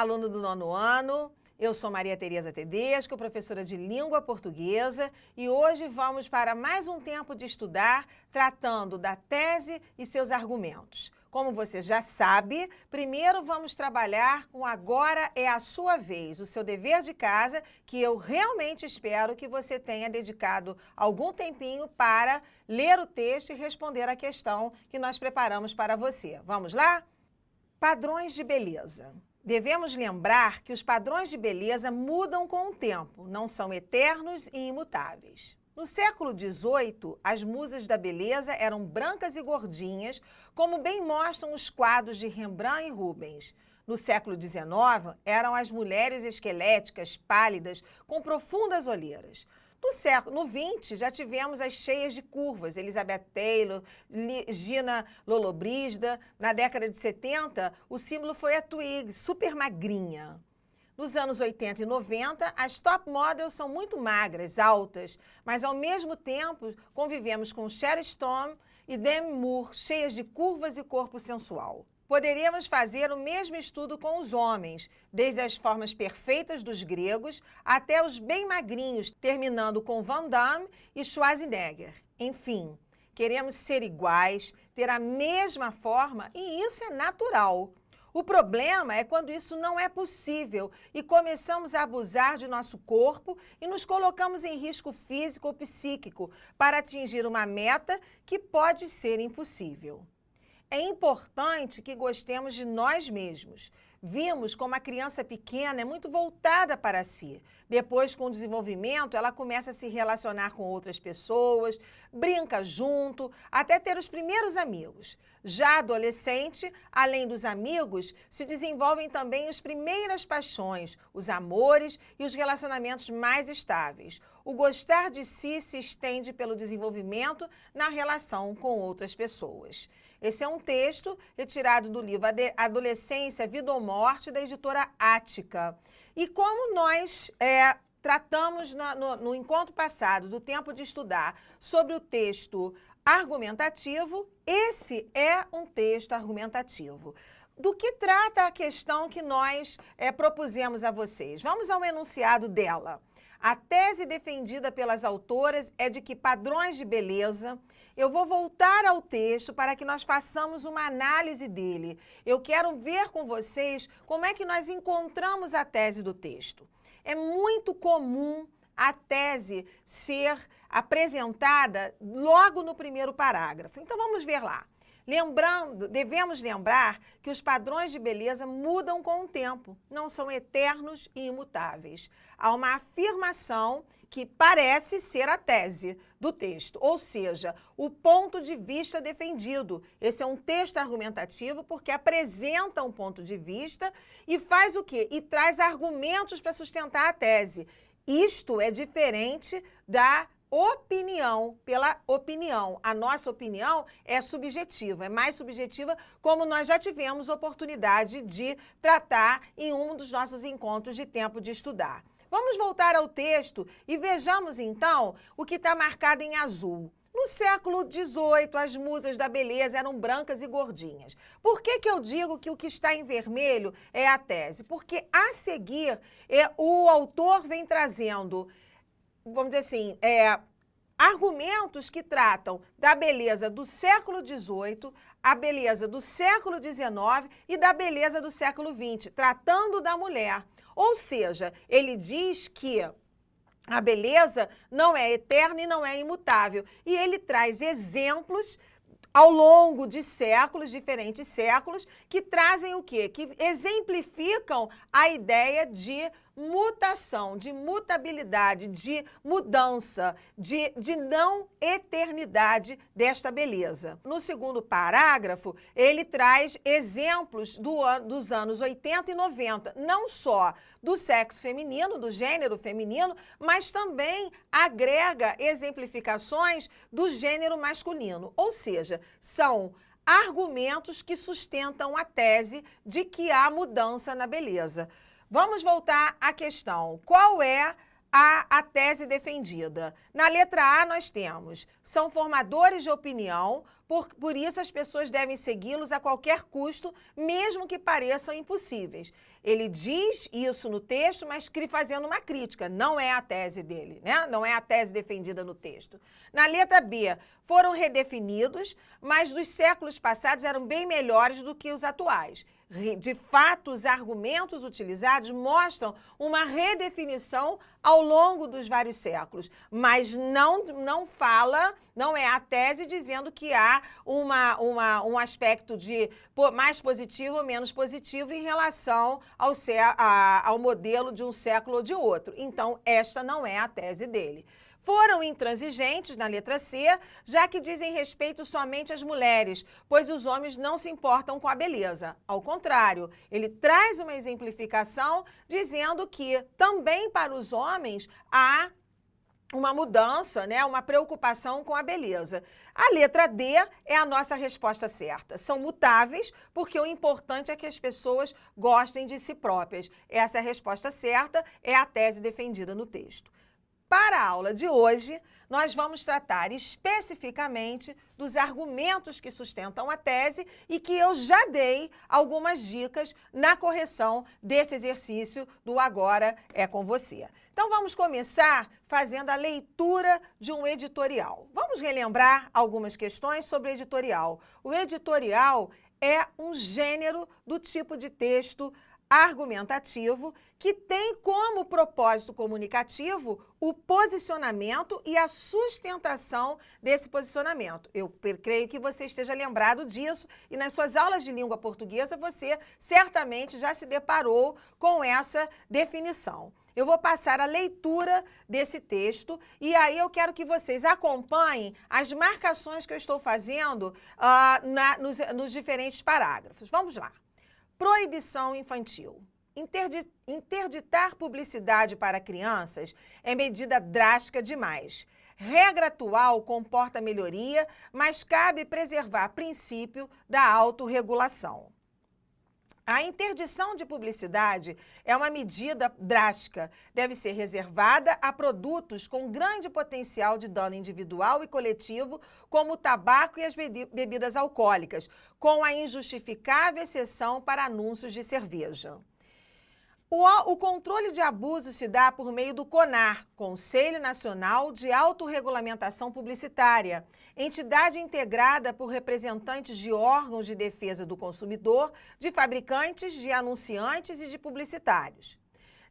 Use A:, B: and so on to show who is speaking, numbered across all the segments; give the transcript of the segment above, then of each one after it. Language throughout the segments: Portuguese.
A: aluno do 9º ano. Eu sou Maria Tereza Tedesco, professora de língua portuguesa, e hoje vamos para mais um tempo de estudar tratando da tese e seus argumentos. Como você já sabe, primeiro vamos trabalhar com Agora é a Sua Vez, o seu dever de casa, que eu realmente espero que você tenha dedicado algum tempinho para ler o texto e responder a questão que nós preparamos para você. Vamos lá? Padrões de beleza. Devemos lembrar que os padrões de beleza mudam com o tempo, não são eternos e imutáveis. No século XVIII, as musas da beleza eram brancas e gordinhas, como bem mostram os quadros de Rembrandt e Rubens. No século XIX, eram as mulheres esqueléticas, pálidas, com profundas olheiras. No XX, já tivemos as cheias de curvas, Elizabeth Taylor, Gina Lollobrigida. Na década de 70, o símbolo foi a Twigg, super magrinha. Nos anos 80 e 90, as top models são muito magras, altas, mas ao mesmo tempo convivemos com Sharon Stone e Demi Moore, cheias de curvas e corpo sensual. Poderíamos fazer o mesmo estudo com os homens, desde as formas perfeitas dos gregos até os bem magrinhos, terminando com Van Damme e Schwarzenegger. Enfim, queremos ser iguais, ter a mesma forma, e isso é natural. O problema é quando isso não é possível e começamos a abusar de nosso corpo e nos colocamos em risco físico ou psíquico para atingir uma meta que pode ser impossível. É importante que gostemos de nós mesmos. Vimos como a criança pequena é muito voltada para si. Depois, com o desenvolvimento, ela começa a se relacionar com outras pessoas, brinca junto, até ter os primeiros amigos. Já adolescente, além dos amigos, se desenvolvem também as primeiras paixões, os amores e os relacionamentos mais estáveis. O gostar de si se estende pelo desenvolvimento na relação com outras pessoas. Esse é um texto retirado do livro Adolescência, Vida ou Morte, da editora Ática. E como nós tratamos no encontro passado do tempo de estudar sobre o texto argumentativo, esse é um texto argumentativo. Do que trata a questão que nós propusemos a vocês? Vamos ao enunciado dela. A tese defendida pelas autoras é de que padrões de beleza... Eu vou voltar ao texto para que nós façamos uma análise dele. Eu quero ver com vocês como é que nós encontramos a tese do texto. É muito comum a tese ser apresentada logo no primeiro parágrafo. Então vamos ver lá. Devemos lembrar que os padrões de beleza mudam com o tempo, não são eternos e imutáveis. Há uma afirmação que parece ser a tese do texto, ou seja, o ponto de vista defendido. Esse é um texto argumentativo porque apresenta um ponto de vista e faz o quê? E traz argumentos para sustentar a tese. Isto é diferente da opinião pela opinião. A nossa opinião é subjetiva, é mais subjetiva, como nós já tivemos oportunidade de tratar em um dos nossos encontros de tempo de estudar. Vamos voltar ao texto e vejamos, então, o que está marcado em azul. No século XVIII, as musas da beleza eram brancas e gordinhas. Por que eu digo que o que está em vermelho é a tese? Porque, a seguir, o autor vem trazendo, vamos dizer assim, argumentos que tratam da beleza do século XVIII, a beleza do século XIX e da beleza do século XX, tratando da mulher. Ou seja, ele diz que a beleza não é eterna e não é imutável. E ele traz exemplos ao longo de séculos, diferentes séculos, que trazem o quê? Que exemplificam a ideia de mutação, de mutabilidade, de mudança, de não eternidade desta beleza. No segundo parágrafo, ele traz exemplos dos anos 80 e 90, não só do sexo feminino, do gênero feminino, mas também agrega exemplificações do gênero masculino. Ou seja, são argumentos que sustentam a tese de que há mudança na beleza. Vamos voltar à questão. Qual é a tese defendida? Na letra A nós temos, são formadores de opinião, por isso as pessoas devem segui-los a qualquer custo, mesmo que pareçam impossíveis. Ele diz isso no texto, mas fazendo uma crítica, não é a tese dele, né? Não é a tese defendida no texto. Na letra B, foram redefinidos, mas dos séculos passados eram bem melhores do que os atuais. De fato, os argumentos utilizados mostram uma redefinição ao longo dos vários séculos, mas não fala, não é a tese dizendo que há um aspecto de mais positivo ou menos positivo em relação ao modelo de um século ou de outro. Então, esta não é a tese dele. Foram intransigentes na letra C, já que dizem respeito somente às mulheres, pois os homens não se importam com a beleza. Ao contrário, ele traz uma exemplificação dizendo que também para os homens há uma mudança, né, uma preocupação com a beleza. A letra D é a nossa resposta certa. São mutáveis porque o importante é que as pessoas gostem de si próprias. Essa é a resposta certa, é a tese defendida no texto. Para a aula de hoje, nós vamos tratar especificamente dos argumentos que sustentam a tese e que eu já dei algumas dicas na correção desse exercício do Agora é com você. Então, vamos começar fazendo a leitura de um editorial. Vamos relembrar algumas questões sobre o editorial. O editorial é um gênero do tipo de texto argumentativo que tem como propósito comunicativo o posicionamento e a sustentação desse posicionamento. Eu creio que você esteja lembrado disso e nas suas aulas de língua portuguesa você certamente já se deparou com essa definição. Eu vou passar a leitura desse texto e aí eu quero que vocês acompanhem as marcações que eu estou fazendo nos diferentes parágrafos. Vamos lá. Proibição infantil. Interditar publicidade para crianças é medida drástica demais. Regra atual comporta melhoria, mas cabe preservar princípio da autorregulação. A interdição de publicidade é uma medida drástica. Deve ser reservada a produtos com grande potencial de dano individual e coletivo, como o tabaco e as bebidas alcoólicas, com a injustificável exceção para anúncios de cerveja. O controle de abuso se dá por meio do CONAR, Conselho Nacional de Autorregulamentação Publicitária, entidade integrada por representantes de órgãos de defesa do consumidor, de fabricantes, de anunciantes e de publicitários.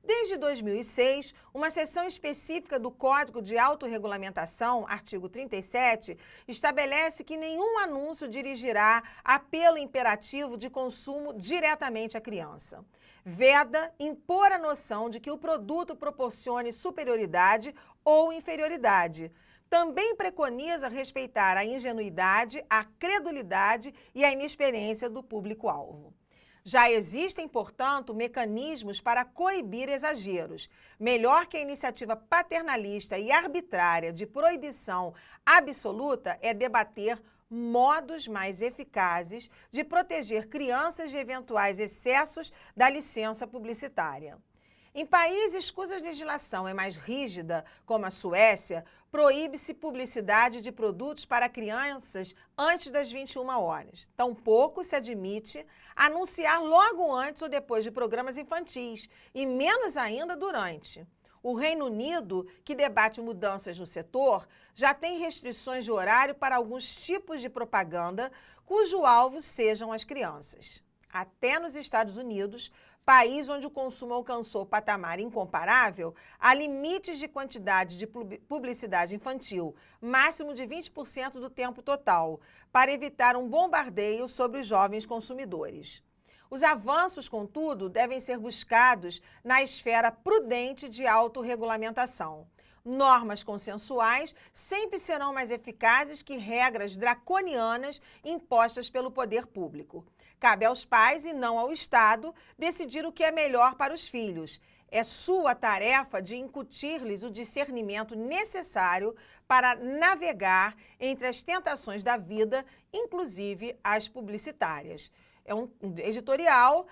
A: Desde 2006, uma seção específica do Código de Autorregulamentação, artigo 37, estabelece que nenhum anúncio dirigirá apelo imperativo de consumo diretamente à criança. Veda impor a noção de que o produto proporcione superioridade ou inferioridade. Também preconiza respeitar a ingenuidade, a credulidade e a inexperiência do público-alvo. Já existem, portanto, mecanismos para coibir exageros. Melhor que a iniciativa paternalista e arbitrária de proibição absoluta é debater modos mais eficazes de proteger crianças de eventuais excessos da licença publicitária. Em países cuja legislação é mais rígida, como a Suécia, proíbe-se publicidade de produtos para crianças antes das 21 horas. Tampouco se admite anunciar logo antes ou depois de programas infantis, e menos ainda durante. O Reino Unido, que debate mudanças no setor, já tem restrições de horário para alguns tipos de propaganda cujo alvo sejam as crianças. Até nos Estados Unidos, país onde o consumo alcançou patamar incomparável, há limites de quantidade de publicidade infantil, máximo de 20% do tempo total, para evitar um bombardeio sobre os jovens consumidores. Os avanços, contudo, devem ser buscados na esfera prudente de autorregulamentação. Normas consensuais sempre serão mais eficazes que regras draconianas impostas pelo poder público. Cabe aos pais e não ao Estado decidir o que é melhor para os filhos. É sua tarefa de incutir-lhes o discernimento necessário para navegar entre as tentações da vida, inclusive as publicitárias. É um editorial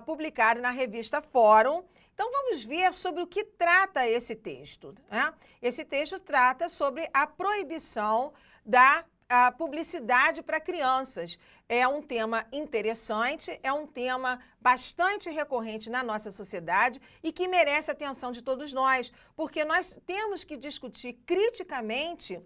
A: publicado na revista Fórum. Então, vamos ver sobre o que trata esse texto, né? Esse texto trata sobre a proibição da a publicidade para crianças. É um tema interessante, é um tema bastante recorrente na nossa sociedade e que merece a atenção de todos nós, porque nós temos que discutir criticamente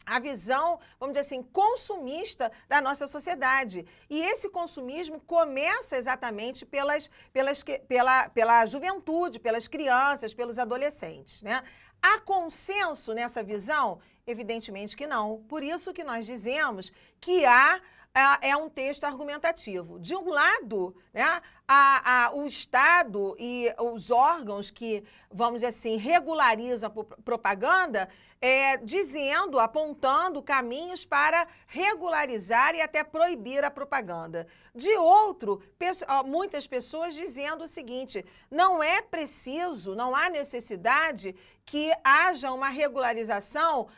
A: a visão, vamos dizer assim, consumista da nossa sociedade. E esse consumismo começa exatamente pela juventude, pelas crianças, pelos adolescentes, né? Há consenso nessa visão? Evidentemente que não. Por isso que nós dizemos que é um texto argumentativo. De um lado, né, o Estado e os órgãos que, vamos dizer assim, regularizam a propaganda, dizendo, apontando caminhos para regularizar e até proibir a propaganda. De outro, muitas pessoas dizendo o seguinte: não é preciso, não há necessidade que haja uma regularização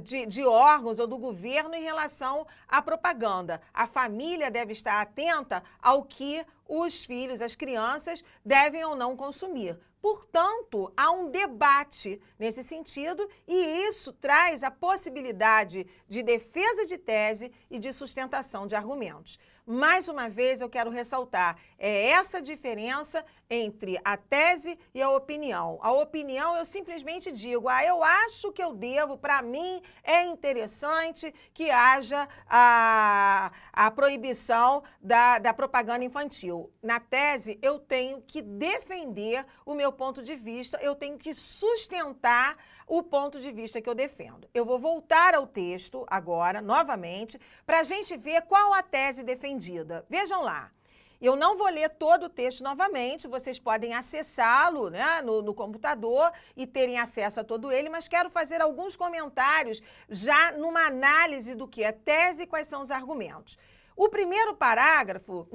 A: de órgãos ou do governo em relação à propaganda. A família deve estar atenta ao que os filhos, as crianças, devem ou não consumir. Portanto, há um debate nesse sentido e isso traz a possibilidade de defesa de tese e de sustentação de argumentos. Mais uma vez, eu quero ressaltar, é essa diferença entre a tese e a opinião. A opinião, eu simplesmente digo, eu acho que eu devo, para mim é interessante que haja a proibição da propaganda infantil. Na tese, eu tenho que defender o meu ponto de vista, eu tenho que sustentar o ponto de vista que eu defendo. Eu vou voltar ao texto agora, novamente, para a gente ver qual a tese defendida. Vejam lá. Eu não vou ler todo o texto novamente, vocês podem acessá-lo, né, no computador e terem acesso a todo ele, mas quero fazer alguns comentários já numa análise do que é tese e quais são os argumentos. No primeiro parágrafo,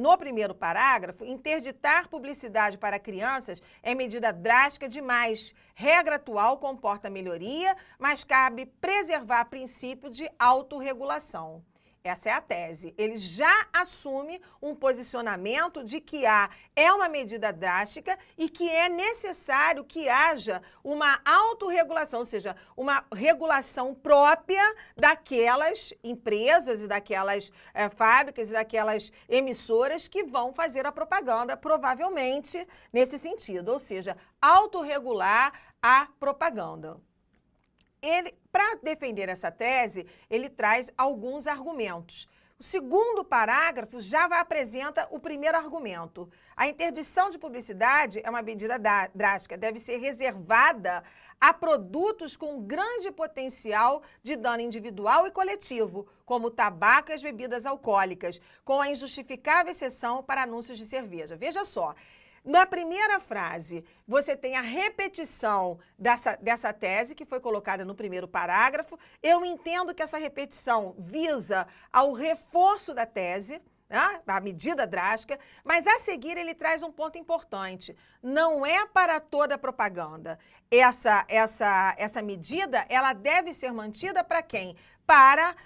A: interditar publicidade para crianças é medida drástica demais. Regra atual comporta melhoria, mas cabe preservar princípio de autorregulação. Essa é a tese. Ele já assume um posicionamento de que é uma medida drástica e que é necessário que haja uma autorregulação, ou seja, uma regulação própria daquelas empresas e daquelas fábricas e daquelas emissoras que vão fazer a propaganda, provavelmente nesse sentido, ou seja, autorregular a propaganda. Para defender essa tese, ele traz alguns argumentos. O segundo parágrafo já apresenta o primeiro argumento. A interdição de publicidade é uma medida drástica, deve ser reservada a produtos com grande potencial de dano individual e coletivo, como o tabaco e as bebidas alcoólicas, com a injustificável exceção para anúncios de cerveja. Veja só. Na primeira frase, você tem a repetição dessa tese que foi colocada no primeiro parágrafo. Eu entendo que essa repetição visa ao reforço da tese, né, a medida drástica, mas a seguir ele traz um ponto importante. Não é para toda propaganda. Essa medida, ela deve ser mantida para quem? Para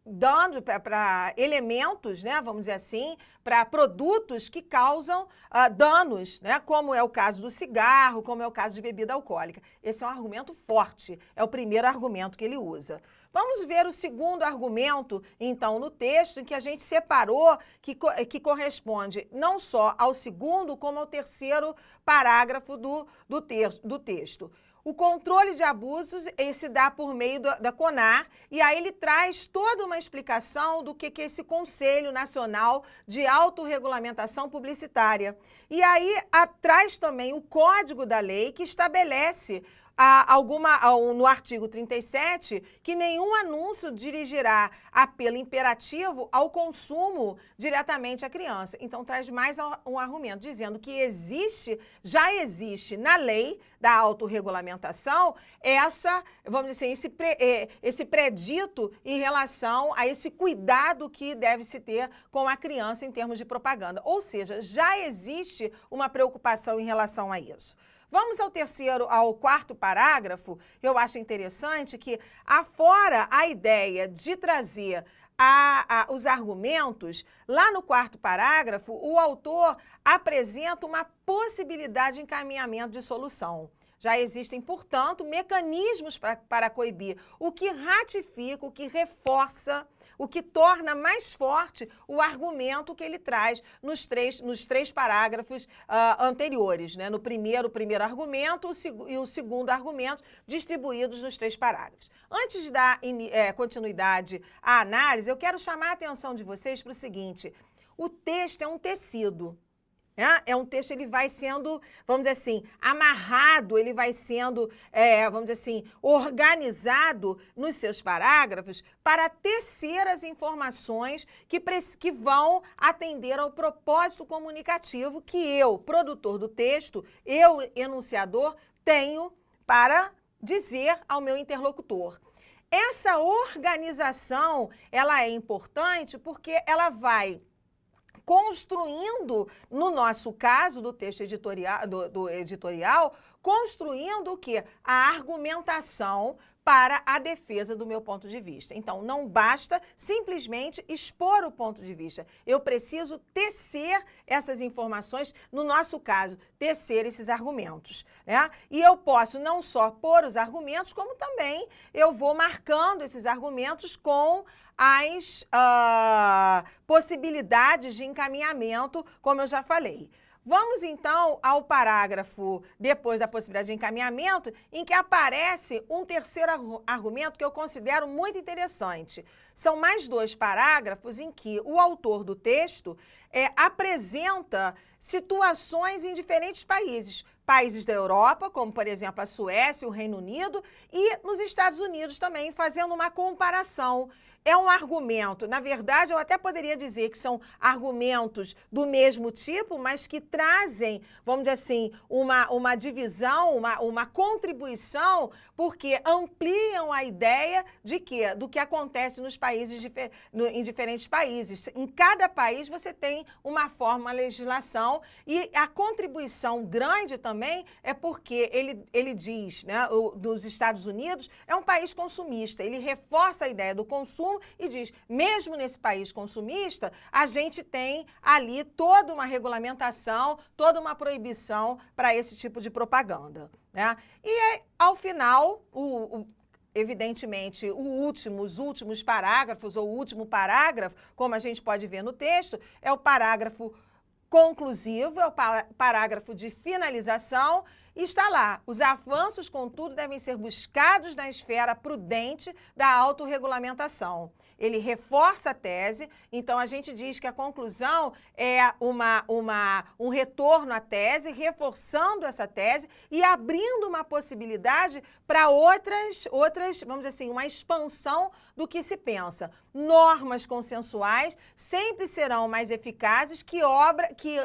A: dando para elementos, né, vamos dizer assim, para produtos que causam danos, né, como é o caso do cigarro, como é o caso de bebida alcoólica. Esse é um argumento forte, é o primeiro argumento que ele usa. Vamos ver o segundo argumento, então, no texto, em que a gente separou, que corresponde não só ao segundo, como ao terceiro parágrafo do texto. O controle de abusos se dá por meio da CONAR, e aí ele traz toda uma explicação do que é esse Conselho Nacional de Autorregulamentação Publicitária. E aí traz também o Código da Lei, que estabelece no artigo 37, que nenhum anúncio dirigirá apelo imperativo ao consumo diretamente à criança. Então, traz mais um argumento, dizendo que já existe na lei da autorregulamentação vamos dizer assim, esse predito em relação a esse cuidado que deve se ter com a criança em termos de propaganda. Ou seja, já existe uma preocupação em relação a isso. Vamos ao quarto parágrafo. Eu acho interessante que, afora a ideia de trazer os argumentos, lá no quarto parágrafo, o autor apresenta uma possibilidade de encaminhamento de solução. Já existem, portanto, mecanismos para coibir, o que ratifica, o que reforça, o que torna mais forte o argumento que ele traz nos três parágrafos anteriores, né? No primeiro, o primeiro argumento e o segundo argumento, distribuídos nos 3 parágrafos. Antes de dar continuidade à análise, eu quero chamar a atenção de vocês para o seguinte: o texto é um tecido. É um texto, ele vai sendo, vamos dizer assim, amarrado, ele vai sendo, vamos dizer assim, organizado nos seus parágrafos para tecer as informações que vão atender ao propósito comunicativo que eu, produtor do texto, eu, enunciador, tenho para dizer ao meu interlocutor. Essa organização, ela é importante porque ela vai construindo, no nosso caso, do texto editorial, do editorial, construindo o quê? A argumentação para a defesa do meu ponto de vista. Então, não basta simplesmente expor o ponto de vista. Eu preciso tecer essas informações, no nosso caso, tecer esses argumentos, né? E eu posso não só pôr os argumentos, como também eu vou marcando esses argumentos com as possibilidades de encaminhamento, como eu já falei. Vamos, então, ao parágrafo, depois da possibilidade de encaminhamento, em que aparece um terceiro argumento que eu considero muito interessante. São mais 2 parágrafos em que o autor do texto apresenta situações em diferentes países. Países da Europa, como, por exemplo, a Suécia, o Reino Unido, e nos Estados Unidos também, fazendo uma comparação. É um argumento, na verdade, eu até poderia dizer que são argumentos do mesmo tipo, mas que trazem, vamos dizer assim, uma divisão, uma contribuição, porque ampliam a ideia do que acontece nos países, em diferentes países. Em cada país você tem uma forma, uma legislação, e a contribuição grande também é porque ele diz, né, dos Estados Unidos, é um país consumista, ele reforça a ideia do consumo e diz, mesmo nesse país consumista, a gente tem ali toda uma regulamentação, toda uma proibição para esse tipo de propaganda, né? E ao final, evidentemente, os últimos parágrafos, ou o último parágrafo, como a gente pode ver no texto, é o parágrafo conclusivo, é o parágrafo de finalização. E está lá, os avanços, contudo, devem ser buscados na esfera prudente da autorregulamentação. Ele reforça a tese, então a gente diz que a conclusão é um retorno à tese, reforçando essa tese e abrindo uma possibilidade para outras, vamos dizer assim, uma expansão do que se pensa. Normas consensuais sempre serão mais eficazes que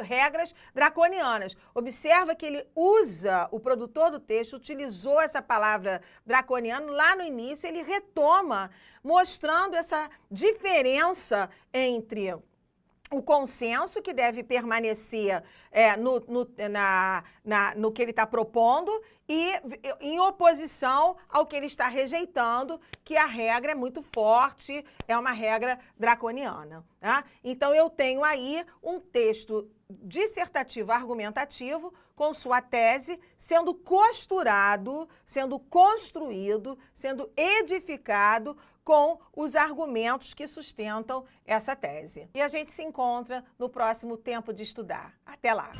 A: regras draconianas. Observa que ele usa, o produtor do texto utilizou essa palavra draconiano lá no início, ele retoma, mostrando essa diferença entre o consenso, que deve permanecer no que ele está propondo, e em oposição ao que ele está rejeitando, que a regra é muito forte, é uma regra draconiana, tá? Então, eu tenho aí um texto dissertativo argumentativo com sua tese sendo costurado, sendo construído, sendo edificado com os argumentos que sustentam essa tese. E a gente se encontra no próximo Tempo de Estudar. Até lá!